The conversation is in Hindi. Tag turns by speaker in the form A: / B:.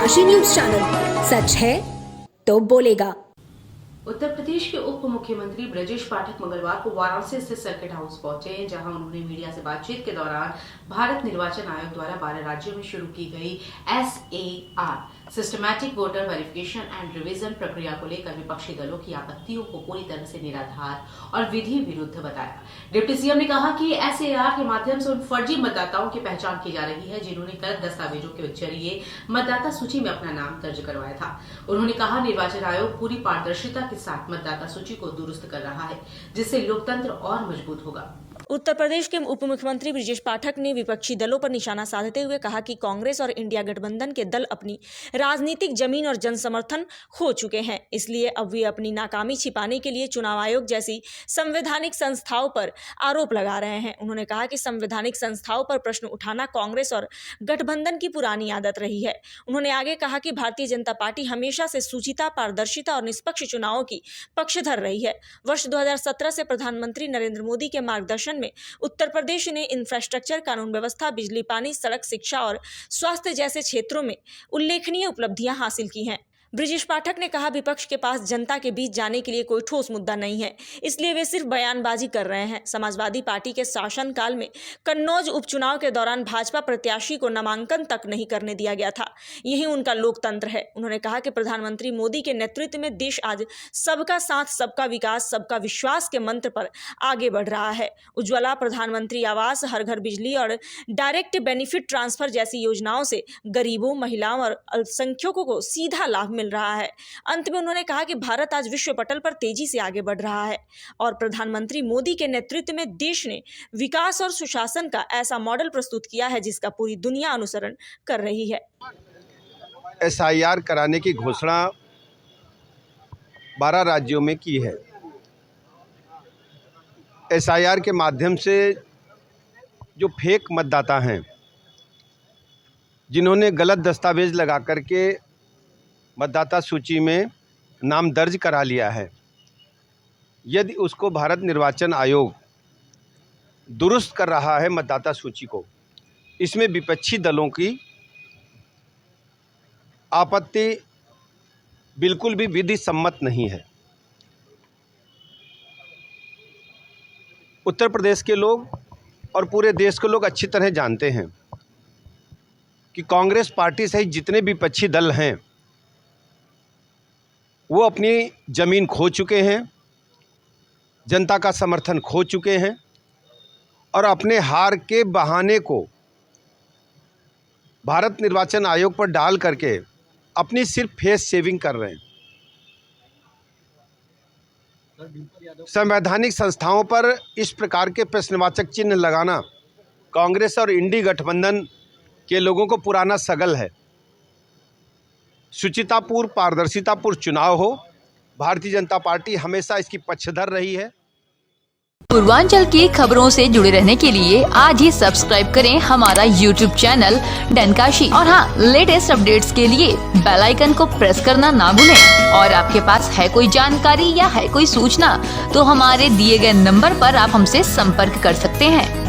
A: काशी न्यूज चैनल, सच है तो बोलेगा।
B: उत्तर प्रदेश के उप मुख्यमंत्री ब्रजेश पाठक मंगलवार को वाराणसी स्थित सर्किट हाउस पहुंचे, जहां उन्होंने मीडिया से बातचीत के दौरान भारत निर्वाचन आयोग द्वारा 12 राज्यों में शुरू की गई SAR systematic voter verification and revision प्रक्रिया को लेकर विपक्षी दलों की आपत्तियों को पूरी तरह से निराधार और विधि विरुद्ध बताया। डिप्टी सीएम ने कहा कि SAR के माध्यम से उन फर्जी मतदाताओं की पहचान की जा रही है जिन्होंने गलत दस्तावेजों के जरिए मतदाता सूची में अपना नाम दर्ज करवाया था। उन्होंने कहा निर्वाचन आयोग पूरी पारदर्शिता के साथ मतदाता सूची को दुरुस्त कर रहा है, जिससे लोकतंत्र और मजबूत होगा।
C: उत्तर प्रदेश के उप मुख्यमंत्री ब्रजेश पाठक ने विपक्षी दलों पर निशाना साधते हुए कहा कि कांग्रेस और इंडिया गठबंधन के दल अपनी राजनीतिक जमीन और जनसमर्थन खो चुके हैं, इसलिए अब वे अपनी नाकामी छिपाने के लिए चुनाव आयोग जैसी संवैधानिक संस्थाओं पर आरोप लगा रहे हैं। उन्होंने कहा कि संवैधानिक संस्थाओं पर प्रश्न उठाना कांग्रेस और गठबंधन की पुरानी आदत रही है। उन्होंने आगे कहा कि भारतीय जनता पार्टी हमेशा से शुचिता, पारदर्शिता और निष्पक्ष चुनावों की पक्षधर रही है। वर्ष 2017 से प्रधानमंत्री नरेंद्र मोदी के मार्गदर्शन में उत्तर प्रदेश ने इंफ्रास्ट्रक्चर, कानून व्यवस्था, बिजली, पानी, सड़क, शिक्षा और स्वास्थ्य जैसे क्षेत्रों में उल्लेखनीय उपलब्धियां हासिल की हैं। ब्रजेश पाठक ने कहा विपक्ष के पास जनता के बीच जाने के लिए कोई ठोस मुद्दा नहीं है, इसलिए वे सिर्फ बयानबाजी कर रहे हैं। समाजवादी पार्टी के शासनकाल में कन्नौज उपचुनाव के दौरान भाजपा प्रत्याशी को नामांकन तक नहीं करने दिया गया था, यही उनका लोकतंत्र है। उन्होंने कहा कि प्रधानमंत्री मोदी के नेतृत्व में देश आज सबका साथ, सबका विकास, सबका विश्वास के मंत्र पर आगे बढ़ रहा है। उज्ज्वला, प्रधानमंत्री आवास, हर घर बिजली और डायरेक्ट बेनिफिट ट्रांसफर जैसी योजनाओं से गरीबों, महिलाओं और अल्पसंख्यकों को सीधा लाभ मिल रहा है। अंत में उन्होंने कहा कि भारत आज विश्व पटल पर तेजी से आगे बढ़ रहा है और प्रधानमंत्री मोदी के नेतृत्व में देश ने विकास और सुशासन का ऐसा मॉडल प्रस्तुत किया है जिसका पूरी दुनिया अनुसरण कर रही है।
D: SIR कराने की घोषणा 12 राज्यों में की है। SIR के माध्यम से जो फेक मतदाता हैं, जिन्होंने गलत दस्तावेज लगा करके मतदाता सूची में नाम दर्ज करा लिया है, यदि उसको भारत निर्वाचन आयोग दुरुस्त कर रहा है मतदाता सूची को, इसमें विपक्षी दलों की आपत्ति बिल्कुल भी विधि सम्मत नहीं है। उत्तर प्रदेश के लोग और पूरे देश के लोग अच्छी तरह जानते हैं कि कांग्रेस पार्टी सहित जितने विपक्षी दल हैं वो अपनी ज़मीन खो चुके हैं, जनता का समर्थन खो चुके हैं और अपने हार के बहाने को भारत निर्वाचन आयोग पर डाल करके अपनी सिर्फ फेस सेविंग कर रहे हैं। संवैधानिक संस्थाओं पर इस प्रकार के प्रश्नवाचक चिन्ह लगाना कांग्रेस और इंडी गठबंधन के लोगों को पुराना सगल है। शुचितापूर्ण, पारदर्शितापूर्ण चुनाव हो, भारतीय जनता पार्टी हमेशा इसकी पक्षधर रही है।
E: पूर्वांचल की खबरों से जुड़े रहने के लिए आज ही सब्सक्राइब करें हमारा YouTube चैनल डनकाशी और हाँ, लेटेस्ट अपडेट्स के लिए बेल आइकन को प्रेस करना ना भूलें। और आपके पास है कोई जानकारी या है कोई सूचना तो हमारे दिए गए नंबर पर आप हमसे संपर्क कर सकते हैं।